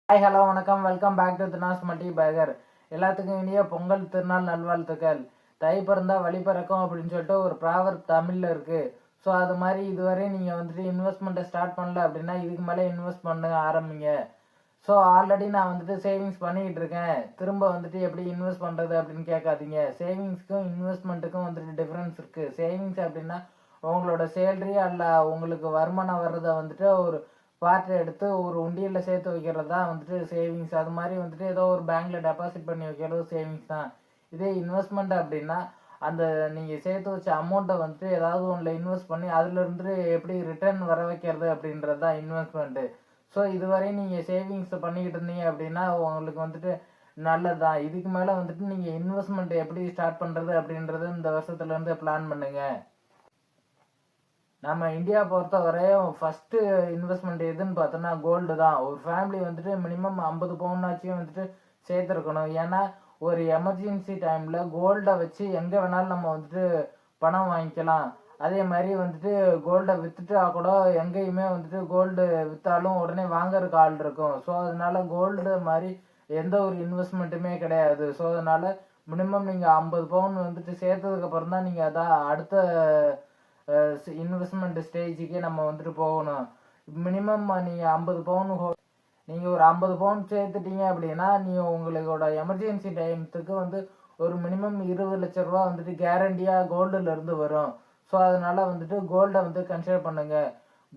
Hi hello வணக்கம் welcome back to Dina's multi பேகர். எல்லாத்துக்கும் இனிய பொங்கல் திருநாள் நல்வாழ்த்துக்கள். தை பிறந்தா வழி பிறக்கும் அப்படின்னு சொல்லிட்டு ஒரு ப்ராவர்ப் தமிழில் இருக்குது. ஸோ அது மாதிரி இதுவரை நீங்கள் வந்துட்டு இன்வெஸ்ட்மெண்ட்டை ஸ்டார்ட் பண்ணல அப்படின்னா இதுக்கு மேலே இன்வெஸ்ட் பண்ண ஆரம்பிங்க. ஸோ ஆல்ரெடி நான் வந்துட்டு சேவிங்ஸ் பண்ணிக்கிட்டு இருக்கேன், திரும்ப வந்துட்டு எப்படி இன்வெஸ்ட் பண்ணுறது அப்படின்னு கேட்காதீங்க. சேவிங்ஸ்க்கும் இன்வெஸ்ட்மெண்ட்டுக்கும் வந்துட்டு டிஃப்ரென்ஸ் இருக்குது. சேவிங்ஸ் அப்படின்னா உங்களோட சேலரி அல்ல உங்களுக்கு வருமானம் வர்றதை வந்துட்டு ஒரு பார்ட் எடுத்து ஒரு உண்டியலில் சேர்த்து வைக்கிறது தான் வந்துட்டு சேவிங்ஸ். அது மாதிரி வந்துட்டு ஏதோ ஒரு பேங்க்கில் டெபாசிட் பண்ணி வைக்கிறது சேவிங்ஸ் தான். இதே இன்வெஸ்ட்மெண்ட் அப்படின்னா அந்த நீங்கள் சேர்த்து வச்ச அமௌண்ட்டை வந்துட்டு ஏதாவது ஒன்றில் இன்வெஸ்ட் பண்ணி அதுலேருந்து எப்படி ரிட்டர்ன் வர வைக்கிறது அப்படின்றது தான் இன்வெஸ்ட்மெண்ட்டு. ஸோ இதுவரை நீங்கள் சேவிங்ஸ் பண்ணிக்கிட்டு இருந்தீங்க அப்படின்னா உங்களுக்கு வந்துட்டு நல்லது தான். இதுக்கு மேலே வந்துட்டு நீங்கள் இன்வெஸ்ட்மெண்ட் எப்படி ஸ்டார்ட் பண்ணுறது அப்படின்றது இந்த வருஷத்துலேருந்து பிளான் பண்ணுங்கள். நம்ம இந்தியா பொறுத்த வரையும் ஃபஸ்ட்டு இன்வெஸ்ட்மெண்ட் எதுன்னு பார்த்தோன்னா கோல்டு தான். ஒரு ஃபேமிலி வந்துட்டு மினிமம் 50 பவுனாச்சும் வந்துட்டு சேர்த்துருக்கணும். ஏன்னா ஒரு எமர்ஜென்சி டைமில் கோல்டை வச்சு எங்கே வேணாலும் நம்ம வந்துட்டு பணம் வாங்கிக்கலாம். அதே மாதிரி வந்துட்டு கோல்டை விற்றுட்டா கூட எங்கேயுமே வந்துட்டு கோல்டு விற்றாலும் உடனே வாங்குறதுக்கு ஆள் இருக்கும். ஸோ அதனால கோல்டு மாதிரி எந்த ஒரு இன்வெஸ்ட்மெண்ட்டுமே கிடையாது. ஸோ அதனால் மினிமம் நீங்கள் 50 பவுன் வந்துட்டு சேர்த்ததுக்கப்புறம் தான் நீங்கள் அதான் அடுத்த இன்வெஸ்ட்மெண்ட் ஸ்டேஜுக்கே நம்ம வந்துட்டு போகணும். மினிமம் நீங்கள் 50 பவுன் நீங்கள் ஒரு 50 பவுன் சேர்த்துட்டீங்க அப்படின்னா நீங்கள் உங்களோட எமர்ஜென்சி டைமத்துக்கு வந்து ஒரு மினிமம் 20 லட்ச ரூபா வந்துட்டு கேரண்டியாக கோல்டுலேருந்து வரும். ஸோ அதனால் வந்துட்டு கோல்டை வந்து கன்சிடர் பண்ணுங்கள்.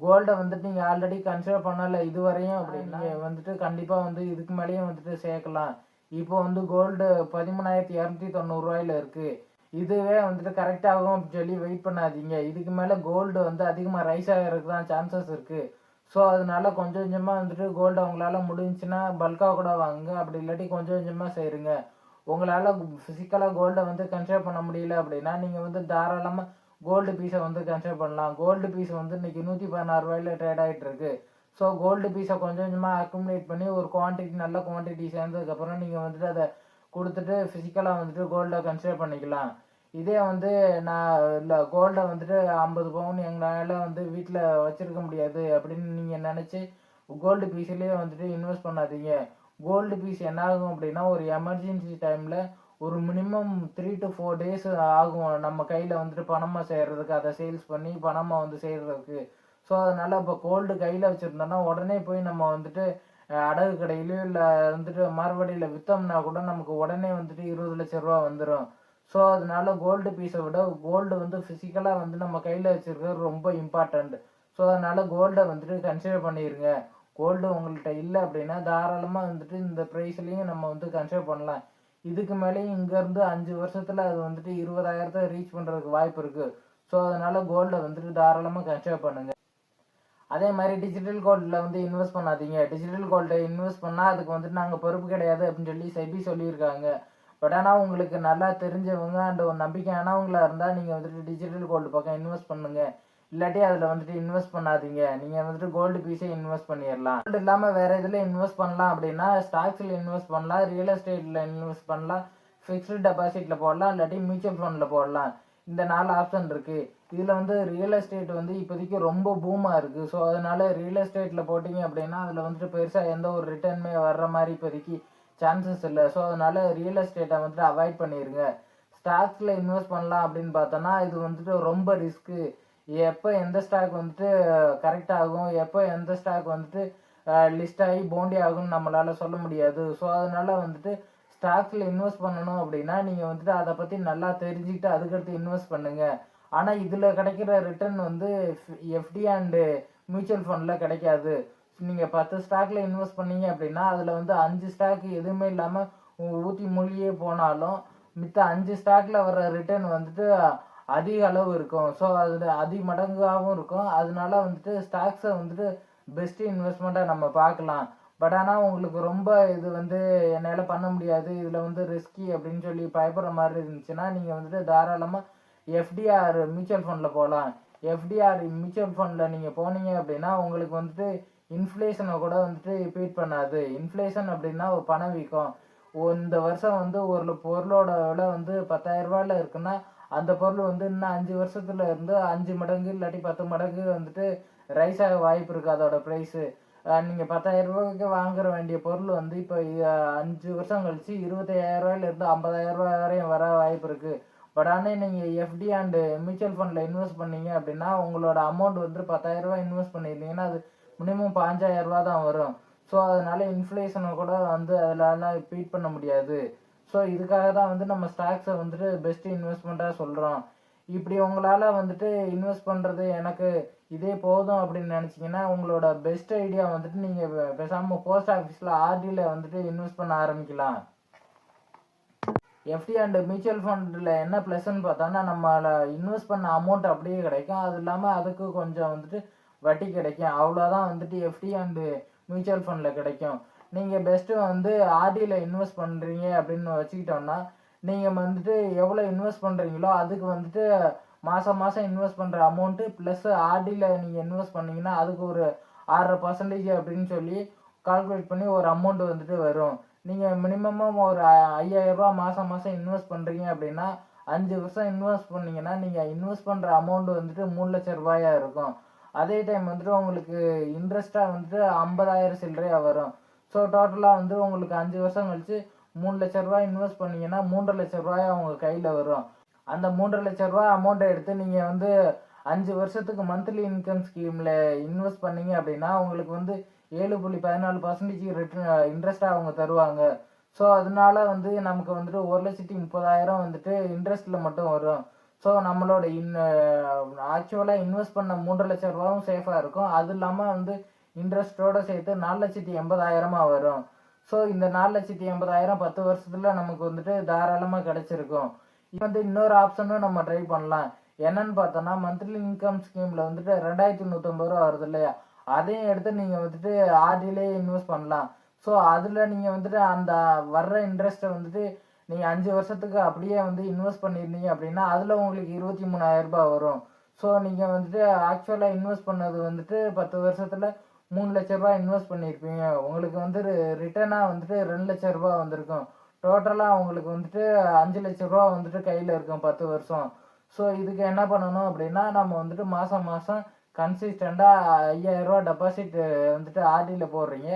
கோல்டை வந்துட்டு நீங்கள் ஆல்ரெடி கன்சிடர் பண்ணலை இதுவரையும் அப்படின்னா வந்துட்டு கண்டிப்பாக வந்து இதுக்கு மேலேயும் வந்துட்டு சேர்க்கலாம். இப்போ வந்து கோல்டு 13,290 இருக்குது. இதுவே வந்துட்டு கரெக்டாகும் அப்படின்னு சொல்லி வெயிட் பண்ணாதீங்க. இதுக்கு மேலே கோல்டு வந்து அதிகமாக ரைஸ் ஆகிறதுக்கு தான் சான்சஸ் இருக்குது. ஸோ அதனால கொஞ்சம் கொஞ்சமாக வந்துட்டு கோல்டு உங்களால் முடிஞ்சுன்னா பல்காக கூட வாங்குங்க. அப்படி இல்லாட்டி கொஞ்சம் கொஞ்சமாக செய்யுங்க. உங்களால் ஃபிசிக்கலாக கோல்டை வந்து கன்சிடர் பண்ண முடியல அப்படின்னா நீங்கள் வந்து தாராளமாக கோல்டு பீஸை வந்து கன்சிடர் பண்ணலாம். கோல்டு பீஸ் வந்து இன்றைக்கி 116 ரூபாயில் ட்ரேட் ஆகிட்டு இருக்கு. ஸோ கோல்டு பீஸை கொஞ்சம் கொஞ்சமாக அக்குமுலேட் பண்ணி ஒரு குவான்டிட்டி நல்ல குவான்டிட்டி சேர்ந்ததுக்கப்புறம் நீங்கள் வந்துட்டு அதை கொடுத்துட்டு ஃபிசிக்கலாக வந்துட்டு கோல்டை கன்சிடர் பண்ணிக்கலாம். இதே வந்து நான் இல்லை கோல்டை வந்துட்டு 50 பவுன் எங்களால் வந்து வீட்டில் வச்சுருக்க முடியாது அப்படின்னு நீங்கள் நினச்சி கோல்டு பீஸ்லேயே வந்துட்டு இன்வெஸ்ட் பண்ணாதீங்க. கோல்டு பீஸ் என்ன ஆகும் அப்படின்னா ஒரு எமர்ஜென்சி டைமில் ஒரு மினிமம் 3 to 4 days ஆகும் நம்ம கையில் வந்துட்டு பணமாக செய்கிறதுக்கு, அதை சேல்ஸ் பண்ணி பணமாக வந்து செய்கிறதுக்கு. ஸோ அதனால் இப்போ கோல்டு கையில் வச்சுருந்தோன்னா உடனே போய் நம்ம வந்துட்டு அடகு கடையிலையோ இல்லை வந்துட்டு மறுபடியில் விற்றோம்னா கூட நமக்கு உடனே வந்துட்டு 20 லட்ச ரூபா வந்துடும். ஸோ அதனால கோல்டு பீஸை விட கோல்டு வந்து ஃபிசிக்கலாக வந்து நம்ம கையில் வச்சுருக்கிறது ரொம்ப இம்பார்ட்டண்ட். ஸோ அதனால் கோல்டை வந்துட்டு கன்சிடர் பண்ணிடுங்க. கோல்டு உங்கள்கிட்ட இல்லை அப்படின்னா தாராளமாக வந்துட்டு இந்த ப்ரைஸ்லேயும் நம்ம வந்து கன்சிடர் பண்ணலாம். இதுக்கு மேலேயும் இங்கேருந்து 5 வருஷத்தில் அது வந்துட்டு 20,000 ரீச் பண்ணுறதுக்கு வாய்ப்பு இருக்குது. ஸோ அதனால் கோல்டை வந்துட்டு தாராளமாக கன்சிடர் பண்ணுங்கள். அதே மாதிரி டிஜிட்டல் கோல்டில் வந்து இன்வெஸ்ட் பண்ணாதீங்க. டிஜிட்டல் கோல்டை இன்வெஸ்ட் பண்ணால் அதுக்கு வந்துட்டு நாங்கள் பொறுப்பு கிடையாது அப்படின்னு சொல்லி செபி சொல்லியிருக்காங்க. பட் ஆனால் உங்களுக்கு நல்லா தெரிஞ்சவங்க அண்ட் ஒரு நம்பிக்கையானவங்களாக இருந்தால் நீங்கள் வந்துட்டு டிஜிட்டல் கோல்டு பக்கம் இன்வெஸ்ட் பண்ணுங்கள். இல்லாட்டி அதில் வந்துட்டு இன்வெஸ்ட் பண்ணாதீங்க. நீங்கள் வந்துட்டு கோல்டு பீஸே இன்வெஸ்ட் பண்ணிடலாம். கோல்டு இல்லாமல் வேறு இதில் இன்வெஸ்ட் பண்ணலாம் அப்படின்னா ஸ்டாக்ஸில் இன்வெஸ்ட் பண்ணலாம், ரியல் எஸ்டேட்டில் இன்வெஸ்ட் பண்ணலாம், ஃபிக்ஸ்டு டெபாசிட்டில் போடலாம், இல்லாட்டி மியூச்சுவல் ஃபண்டில் போடலாம். இந்த 4 ஆப்ஷன் இருக்குது. இதில் வந்து ரியல் எஸ்டேட் வந்து இப்போதைக்கு ரொம்ப பூமாக இருக்குது. ஸோ அதனால் ரியல் எஸ்டேட்டில் போட்டிங்க அப்படின்னா அதில் வந்துட்டு பெருசாக எந்த ஒரு ரிட்டர்னுமே வர்ற மாதிரி இப்போதைக்கு சான்சஸ் இல்லை. ஸோ அதனால் ரியல் எஸ்டேட்டை வந்துட்டு அவாய்ட் பண்ணிடுங்க. ஸ்டாக்ஸில் இன்வெஸ்ட் பண்ணலாம் அப்படின்னு பார்த்தோன்னா இது வந்துட்டு ரொம்ப ரிஸ்க்கு. எப்போ எந்த ஸ்டாக் வந்துட்டு கரெக்ட் ஆகும், எப்போ எந்த ஸ்டாக் வந்துட்டு லிஸ்ட் ஆகி போண்டி ஆகும்னு நம்மளால் சொல்ல முடியாது. ஸோ அதனால் வந்துட்டு ஸ்டாக்ஸில் இன்வெஸ்ட் பண்ணணும் அப்படின்னா நீங்கள் வந்துட்டு அதை பற்றி நல்லா தெரிஞ்சுக்கிட்டு அதுக்கடுத்து இன்வெஸ்ட் பண்ணுங்கள். ஆனால் இதில் கிடைக்கிற ரிட்டர்ன் வந்து எஃப்டி அண்டு மியூச்சுவல் ஃபண்டில் கிடைக்காது. நீங்கள் 10 ஸ்டாக்கில் இன்வெஸ்ட் பண்ணீங்க அப்படின்னா அதில் வந்து 5 ஸ்டாக் எதுவுமே இல்லாமல் ஊற்றி மூழ்கியே போனாலும் மித்த 5 ஸ்டாக்கில் வர்ற ரிட்டர்ன் வந்துட்டு அதிக அளவு இருக்கும். ஸோ அதில் மடங்காகவும் இருக்கும். அதனால வந்துட்டு ஸ்டாக்ஸை வந்துட்டு பெஸ்ட்டு இன்வெஸ்ட்மெண்ட்டாக நம்ம பார்க்கலாம். பட் ஆனால் உங்களுக்கு ரொம்ப இது வந்து என்னால் பண்ண முடியாது, இதில் வந்து ரிஸ்கி அப்படின்னு சொல்லி பயப்படுற மாதிரி இருந்துச்சுன்னா நீங்கள் வந்துட்டு தாராளமாக எஃப்டிஆர் மியூச்சுவல் ஃபண்டில் போகலாம். எஃப்டிஆர் மியூச்சுவல் ஃபண்டில் நீங்கள் போனீங்க அப்படின்னா உங்களுக்கு வந்துட்டு இன்ஃப்ளேஷனை கூட வந்துட்டு பீட் பண்ணாது. இன்ஃப்ளேஷன் அப்படின்னா ஒரு பணவீக்கம். இந்த வருஷம் வந்து ஒரு பொருளோட விலை வந்து 10,000 ரூபாயில் இருக்குன்னா அந்த பொருள் வந்து இன்னும் 5 வருஷத்துல இருந்து 5 மடங்கு இல்லாட்டி 10 மடங்கு வந்துட்டு ரைஸ் ஆக வாய்ப்பு இருக்குது அதோட ப்ரைஸு. நீங்கள் 10,000 ரூபாய்க்கு வாங்குற வேண்டிய பொருள் வந்து இப்போ 5 வருஷம் கழிச்சு 25,000 ரூபாயிலிருந்து 50,000 ரூபாய் வரையும் வர வாய்ப்பு இருக்குது. பட் ஆனால் நீங்கள் எஃப்டி அண்டு மியூச்சுவல் ஃபண்டில் இன்வெஸ்ட் பண்ணீங்க அப்படின்னா உங்களோட அமௌண்ட் வந்து 10,000 ரூபாய் இன்வெஸ்ட் பண்ணியிருந்தீங்கன்னா அது மினிமம் 15,000 ரூபா தான் வரும். ஸோ அதனால இன்ஃப்ளேஷனை கூட வந்து அதில் பீட் பண்ண முடியாது. ஸோ இதுக்காக தான் வந்து நம்ம ஸ்டாக்ஸை வந்துட்டு பெஸ்ட்டு இன்வெஸ்ட்மெண்ட்டாக சொல்கிறோம். இப்படி உங்களால் வந்துட்டு இன்வெஸ்ட் பண்ணுறது எனக்கு இதே போதும் அப்படின்னு நினச்சிங்கன்னா உங்களோட பெஸ்ட் ஐடியா வந்துட்டு நீங்கள் பேசாமல் போஸ்ட் ஆஃபீஸில் ஆர்டியில் வந்துட்டு இன்வெஸ்ட் பண்ண ஆரம்பிக்கலாம். எஃப்டி அண்ட் மியூச்சுவல் ஃபண்டில் என்ன ப்ளஸ்ன்னு பார்த்தோன்னா நம்மளை இன்வெஸ்ட் பண்ண அமௌண்ட் அப்படியே கிடைக்கும். அது இல்லாமல் அதுக்கு கொஞ்சம் வந்துட்டு வட்டி கிடைக்கும். அவ்வளோதான் வந்துட்டு எஃப்டி அண்டு மியூச்சுவல் ஃபண்டில் கிடைக்கும். நீங்கள் பெஸ்ட்டு வந்து ஆர்டியில் இன்வெஸ்ட் பண்ணுறீங்க அப்படின்னு வச்சுக்கிட்டோம்னா நீங்கள் வந்துட்டு எவ்வளோ இன்வெஸ்ட் பண்ணுறீங்களோ அதுக்கு வந்துட்டு மாதம் மாதம் இன்வெஸ்ட் பண்ணுற அமௌண்ட்டு ப்ளஸ் ஆர்டியில் நீங்கள் இன்வெஸ்ட் பண்ணிங்கன்னா அதுக்கு ஒரு 6% அப்படின்னு சொல்லி கால்குலேட் பண்ணி ஒரு அமௌண்ட் வந்துட்டு வரும். நீங்கள் மினிமமாக ஒரு 5,000 ரூபா மாதம் மாதம் இன்வெஸ்ட் பண்ணுறீங்க அப்படின்னா 5 வருஷம் இன்வெஸ்ட் பண்ணிங்கன்னா நீங்கள் இன்வெஸ்ட் பண்ணுற அமௌண்ட் வந்துட்டு 3 லட்ச ரூபாயாக இருக்கும். அதே டைம் வந்துட்டு உங்களுக்கு இன்ட்ரெஸ்ட்டாக வந்துட்டு 50,000 சில்லறையாக வரும். ஸோ டோட்டலாக வந்து உங்களுக்கு 5 வருஷம் கழிச்சு 3 லட்ச ரூபாய் இன்வெஸ்ட் பண்ணீங்கன்னா 3.5 லட்ச ரூபாய் அவங்க கையில் வரும். அந்த 3.5 லட்ச ரூபாய் அமௌண்ட்டை எடுத்து நீங்கள் வந்து 5 வருஷத்துக்கு மந்த்லி இன்கம் ஸ்கீமில் இன்வெஸ்ட் பண்ணீங்க அப்படின்னா உங்களுக்கு வந்து 7.14% ரிட்டர்ன் இன்ட்ரெஸ்ட்டாக அவங்க தருவாங்க. ஸோ அதனால வந்து நமக்கு வந்துட்டு 1,30,000 வந்துட்டு இன்ட்ரெஸ்ட்டில் மட்டும் வரும். ஸோ நம்மளோட ஆக்சுவலாக இன்வெஸ்ட் பண்ண 3.5 லட்ச ரூபாவும் சேஃபாக இருக்கும். அது இல்லாமல் வந்து இன்ட்ரெஸ்ட்டோடு சேர்த்து 4,80,000 வரும். ஸோ இந்த 4,80,000 10 வருஷத்தில் நமக்கு வந்துட்டு தாராளமாக கிடைச்சிருக்கும். இப்போ வந்து இன்னொரு ஆப்ஷனும் நம்ம ட்ரை பண்ணலாம். என்னன்னு பார்த்தோன்னா மந்த்லி இன்கம் ஸ்கீமில் வந்துட்டு 2,150 ரூபா வருது இல்லையா, அதையும் எடுத்து நீங்கள் வந்துட்டு ஆர்டிலே இன்வெஸ்ட் பண்ணலாம். ஸோ அதில் நீங்கள் வந்துட்டு அந்த வர்ற இன்ட்ரெஸ்ட்டை வந்துட்டு நீங்கள் 5 வருஷத்துக்கு அப்படியே வந்து இன்வெஸ்ட் பண்ணியிருந்தீங்க அப்படின்னா அதில் உங்களுக்கு 23,000 ரூபாய் வரும். ஸோ நீங்கள் வந்துட்டு ஆக்சுவலாக இன்வெஸ்ட் பண்ணது வந்துட்டு 10 வருஷத்தில் 3 லட்ச ரூபாய் இன்வெஸ்ட் பண்ணியிருப்பீங்க. உங்களுக்கு வந்து ரிட்டர்னாக வந்துட்டு 2 லட்ச ரூபா வந்திருக்கும். டோட்டலாக உங்களுக்கு வந்துட்டு 5 லட்ச ரூபா வந்துட்டு கையில் இருக்கும் 10 வருஷம். ஸோ இதுக்கு என்ன பண்ணணும் அப்படின்னா நம்ம வந்துட்டு மாதம் மாதம் கன்சிஸ்டண்ட்டாக 5,000 ரூபா டெபாசிட் வந்துட்டு ஆர்டியில் போடுறீங்க.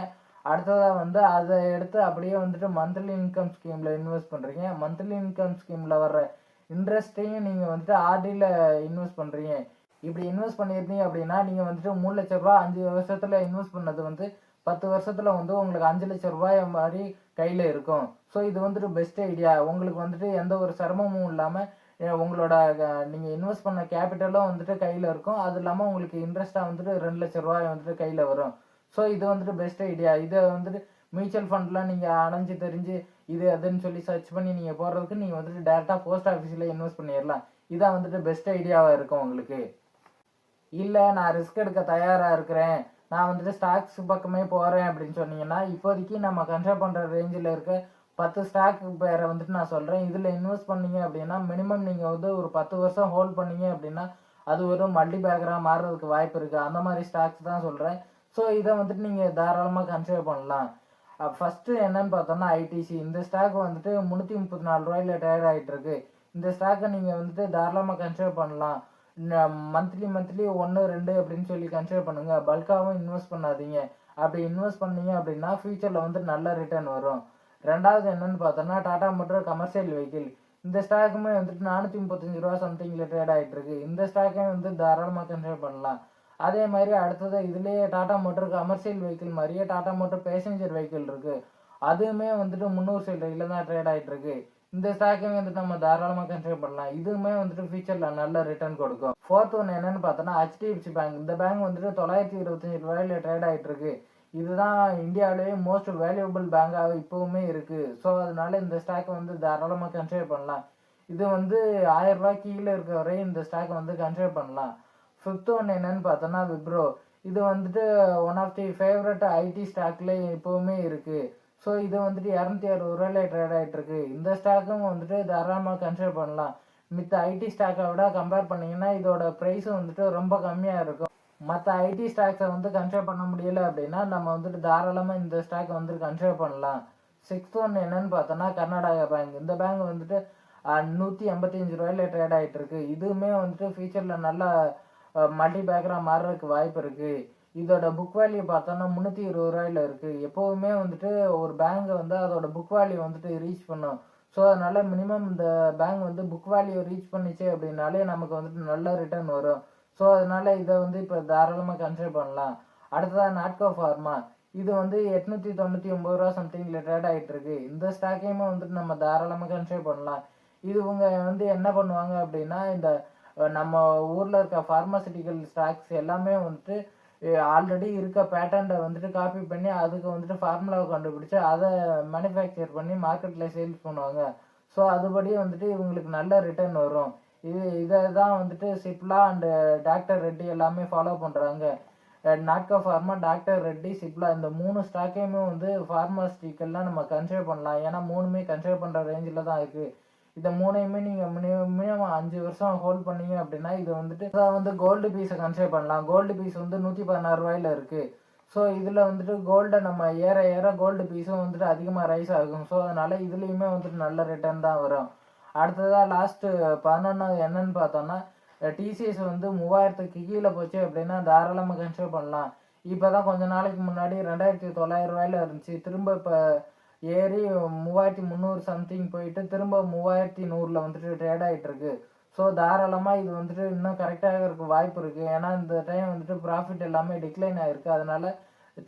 அடுத்ததாக வந்து அதை எடுத்து அப்படியே வந்துட்டு மந்த்லி இன்கம் ஸ்கீமில் இன்வெஸ்ட் பண்ணுறீங்க. மந்த்லி இன்கம் ஸ்கீமில் வர்ற இன்ட்ரெஸ்ட்டையும் நீங்கள் வந்துட்டு ஆர்டியில் இன்வெஸ்ட் பண்ணுறீங்க. இப்படி இன்வெஸ்ட் பண்ணியிருந்தீங்க அப்படின்னா நீங்கள் வந்துட்டு 3 லட்ச ரூபா 5 வருஷத்தில் இன்வெஸ்ட் பண்ணது வந்து 10 வருஷத்தில் வந்து உங்களுக்கு 5 லட்ச ரூபாய் மாதிரி கையில் இருக்கும். ஸோ இது வந்துட்டு பெஸ்ட் ஐடியா. உங்களுக்கு வந்துட்டு எந்த ஒரு சிரமமும் இல்லாமல் உங்களோட நீங்கள் இன்வெஸ்ட் பண்ண கேபிட்டலும் வந்துட்டு கையில் இருக்கும். அது இல்லாமல் உங்களுக்கு இன்ட்ரெஸ்ட்டாக வந்துட்டு 2 லட்ச ரூபாய் வந்துட்டு கையில் வரும். ஸோ இது வந்துட்டு பெஸ்ட் ஐடியா. இதை வந்துட்டு மியூச்சுவல் ஃபண்டில் நீங்கள் அணைஞ்சு தெரிஞ்சு இது அதுன்னு சொல்லி சர்ச் பண்ணி நீங்கள் போடுறதுக்கு நீங்கள் வந்துட்டு டேரெக்டாக போஸ்ட் ஆஃபீஸில் இன்வெஸ்ட் பண்ணிடலாம். இதான் வந்துட்டு பெஸ்ட் ஐடியாவாக இருக்கும் உங்களுக்கு. இல்லை நான் ரிஸ்க் எடுக்க தயாராக இருக்கிறேன், நான் வந்துட்டு ஸ்டாக்ஸ் பக்கமே போகிறேன் அப்படின்னு சொன்னீங்கன்னா இப்போதைக்கு நம்ம கன்சிடர் பண்ணுற ரேஞ்சில் இருக்க 10 ஸ்டாக் பேரை வந்துட்டு நான் சொல்கிறேன். இதில் இன்வெஸ்ட் பண்ணீங்க அப்படின்னா மினிமம் நீங்கள் வந்து ஒரு 10 வருஷம் ஹோல்ட் பண்ணீங்க அப்படின்னா அது ஒரு மல்டி பேக்கராக மாறுறதுக்கு வாய்ப்பு இருக்குது. அந்த மாதிரி ஸ்டாக்ஸ் தான் சொல்கிறேன். ஸோ இதை வந்துட்டு நீங்கள் தாராளமாக கன்சிடர் பண்ணலாம். ஃபஸ்ட்டு என்னன்னு பார்த்தோம்னா ஐடிசி. இந்த ஸ்டாக் வந்துட்டு 334 ரூபாயில் ட்ரேட் ஆகிட்டு இருக்கு. இந்த ஸ்டாக்கை நீங்கள் வந்துட்டு தாராளமாக கன்சிடர் பண்ணலாம். மந்த்லி 1 2 அப்படின்னு சொல்லி கன்சிடர் பண்ணுங்கள். பல்காகவும் இன்வெஸ்ட் பண்ணாதீங்க. அப்படி இன்வெஸ்ட் பண்ணீங்க அப்படின்னா ஃபியூச்சரில் வந்து நல்ல ரிட்டர்ன் வரும். ரெண்டாவது என்னன்னு பார்த்தோன்னா டாடா மோட்டர் கமர்ஷியல் வெஹிக்கிள். இந்த ஸ்டாக்குமே வந்துட்டு 435 ரூபா சம்திங்கில் ட்ரேட் ஆகிட்டு இருக்கு. இந்த ஸ்டாக்கே வந்து தாராளமாக கன்சிடர் பண்ணலாம். அதே மாதிரி அடுத்தது இதுலேயே டாடா மோட்டர் கமர்ஷியல் வெஹிக்கிள் மாதிரியே டாடா மோட்டர் பேசஞ்சர் வெஹிக்கிள் இருக்குது. அதுவுமே வந்துட்டு 300 சில்லறையில் தான் ட்ரேட் ஆகிட்டு இருக்கு. இந்த ஸ்டாக்கையும் வந்துட்டு நம்ம தாராளமாக கன்சிடர் பண்ணலாம். இதுவுமே வந்துட்டு ஃபியூச்சரில் நல்ல ரிட்டர்ன் கொடுக்கும். ஃபோர்த் ஒன்று என்னன்னு பார்த்தோன்னா HDFC பேங்க். இந்த பேங்க் வந்துட்டு 925 ரூபாயில் ட்ரேட் ஆகிட்டு இருக்கு. இதுதான் இந்தியாவிலேயே மோஸ்ட் வேல்யூபிள் பேங்காக இப்போவுமே இருக்குது. ஸோ அதனால இந்த ஸ்டாக்கை வந்து தாராளமாக கன்சிடர் பண்ணலாம். இது வந்து 1000 ரூபாய் கீழே இருக்க வரையும் இந்த ஸ்டாக்கை வந்து கன்சிடர் பண்ணலாம். ஃபிஃப்த் ஒன்று என்னன்னு பார்த்தோன்னா விப்ரோ. இது வந்துட்டு one of the favourite IT ஸ்டாக்ல இப்போவுமே இருக்குது. ஸோ இது வந்துட்டு 260 ரூபாயில் ட்ரேட் ஆகிட்டு இருக்கு. இந்த ஸ்டாக்கும் வந்துட்டு தாராளமாக கன்சிடர் பண்ணலாம். மித்த ஐடி ஸ்டாக்கை விட கம்பேர் பண்ணிங்கன்னா இதோட ப்ரைஸும் வந்துட்டு ரொம்ப கம்மியாக இருக்கும். மற்ற ஐடி ஸ்டாக்ஸை வந்து கன்சிடர் பண்ண முடியலை அப்படின்னா நம்ம வந்துட்டு தாராளமாக இந்த ஸ்டாக்கை வந்து கன்சிடர் பண்ணலாம். சிக்ஸ்த் ஒன்று என்னன்னு பார்த்தோன்னா கர்நாடகா பேங்க். இந்த பேங்க் வந்துட்டு 185 ரூபாயில் ட்ரேட் ஆகிட்டு இருக்கு. இதுவுமே வந்துட்டு ஃபியூச்சரில் நல்ல மல்டி பேக்கராக மாறுறதுக்கு வாய்ப்பு இருக்குது. இதோட புக் வேல்யூ பார்த்தோன்னா 320 இருக்குது. எப்போவுமே வந்துட்டு ஒரு பேங்க் வந்து அதோட புக் வேல்யூ வந்துட்டு ரீச் பண்ணும். ஸோ அதனால மினிமம் இந்த பேங்க் வந்து புக் வேல்யூ ரீச் பண்ணிச்சு அப்படின்னாலே நமக்கு வந்துட்டு நல்ல ரிட்டர்ன் வரும். ஸோ அதனால இதை வந்து இப்போ தாராளமாக கன்சிடர் பண்ணலாம். அடுத்ததாக நாட்கோ ஃபார்மா, இது வந்து 899 சம்திங்ல ட்ரேட் ஆகிட்டு இருக்கு. இந்த ஸ்டாக்கையுமே வந்துட்டு நம்ம தாராளமாக கன்சிடர் பண்ணலாம். இது இவங்க வந்து என்ன பண்ணுவாங்க அப்படின்னா, இந்த நம்ம ஊரில் இருக்க ஃபார்மாசிட்டிக்கல் ஸ்டாக்ஸ் எல்லாமே வந்துட்டு ஆல்ரெடி இருக்க பேட்டர்னை வந்துட்டு காப்பி பண்ணி அதுக்கு வந்துட்டு ஃபார்முலாவை கண்டுபிடிச்சு அதை மேனுஃபேக்சர் பண்ணி மார்க்கெட்டில் சேல்ஸ் பண்ணுவாங்க. ஸோ அதுபடி வந்துட்டு இவங்களுக்கு நல்ல ரிட்டர்ன் வரும். இதை தான் வந்துட்டு சிப்லா அண்டு டாக்டர் ரெட்டி எல்லாமே ஃபாலோ பண்ணுறாங்க. நாட்கோ ஃபார்மா, டாக்டர் ரெட்டி, சிப்லா இந்த 3 ஸ்டாக்கையுமே வந்து ஃபார்மாஸ்டிக்கெல்லாம் நம்ம கன்சிடர் பண்ணலாம். ஏன்னா 3மே கன்சிடர் பண்ணுற ரேஞ்சில் தான் இருக்குது. இந்த 3யுமே நீங்கள் மினிமம் 5 வருஷம் ஹோல்ட் பண்ணீங்க அப்படின்னா இது வந்துட்டு வந்து கோல்டு பீஸை கன்சிடர் பண்ணலாம். கோல்டு பீஸ் வந்து 116 இருக்குது. ஸோ இதில் வந்துட்டு கோல்டை நம்ம ஏற ஏற கோல்டு பீஸும் வந்துட்டு அதிகமாக ரைஸ் ஆகும். ஸோ அதனால் இதுலேயுமே வந்துட்டு நல்ல ரிட்டர்ன் தான் வரும். அடுத்ததாக லாஸ்ட்டு 11 என்னன்னு பார்த்தோன்னா, டிசிஎஸ் வந்து 3000க்கு கீழே போச்சு அப்படின்னா தாராளமாக கன்சிடர் பண்ணலாம். இப்போ தான் கொஞ்ச நாளைக்கு முன்னாடி 2900 இருந்துச்சு. திரும்ப இப்போ ஏறி 3300 சம்திங் போயிட்டு திரும்ப 3100 வந்துட்டு ட்ரேட் ஆகிட்டு இருக்கு. ஸோ தாராளமாக இது வந்துட்டு இன்னும் கரெக்டாக இருக்க வாய்ப்பு இருக்குது. ஏன்னா இந்த டைம் வந்துட்டு ப்ராஃபிட் எல்லாமே டிக்ளைன் ஆகிருக்கு. அதனால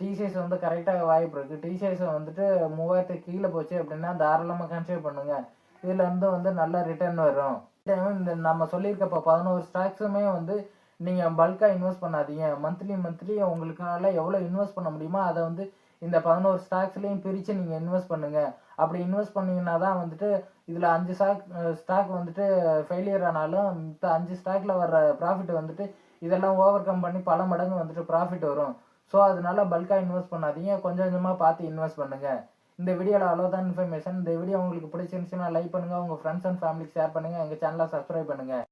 டிசிஎஸ் வந்து கரெக்டாக வாய்ப்பு இருக்குது. டிசிஎஸ் வந்துட்டு 3000க்கு கீழே போச்சு அப்படின்னா தாராளமாக கன்சிடர் பண்ணுங்கள். இதில் வந்து நல்ல ரிட்டர்ன் வரும். இந்த நம்ம சொல்லியிருக்க இப்போ 11 ஸ்டாக்ஸுமே வந்து நீங்கள் பல்காக இன்வெஸ்ட் பண்ணாதீங்க. மந்த்லி உங்களுக்கால எவ்வளோ இன்வெஸ்ட் பண்ண முடியுமோ அதை வந்து இந்த 11 ஸ்டாக்ஸ்லேயும் பிரித்து நீங்கள் இன்வெஸ்ட் பண்ணுங்கள். அப்படி இன்வெஸ்ட் பண்ணிங்கன்னா தான் வந்துட்டு இதில் 5 ஸ்டாக் வந்துட்டு ஃபெயிலியர் ஆனாலும் மித்த 5 ஸ்டாக்கில் வர்ற ப்ராஃபிட் வந்துட்டு இதெல்லாம் ஓவர் கம் பண்ணி பல மடங்கு வந்துட்டு ப்ராஃபிட் வரும். ஸோ அதனால பல்காக இன்வெஸ்ட் பண்ணாதீங்க. கொஞ்சம் கொஞ்சமாக பார்த்து இன்வெஸ்ட் பண்ணுங்கள். இந்த வீடியோவில் அவ்வளோதான் இன்ஃபர்மேஷன். இந்த வீடியோ உங்களுக்கு பிடிச்சிருந்துச்சுன்னா லைக் பண்ணுங்கள், உங்கள் ஃப்ரெண்ட்ஸ் அண்ட் ஃபேமிலிக்கு ஷேர் பண்ணுங்கள், எங்கள் சேனலை சப்ஸ்கிரைப் பண்ணுங்கள்.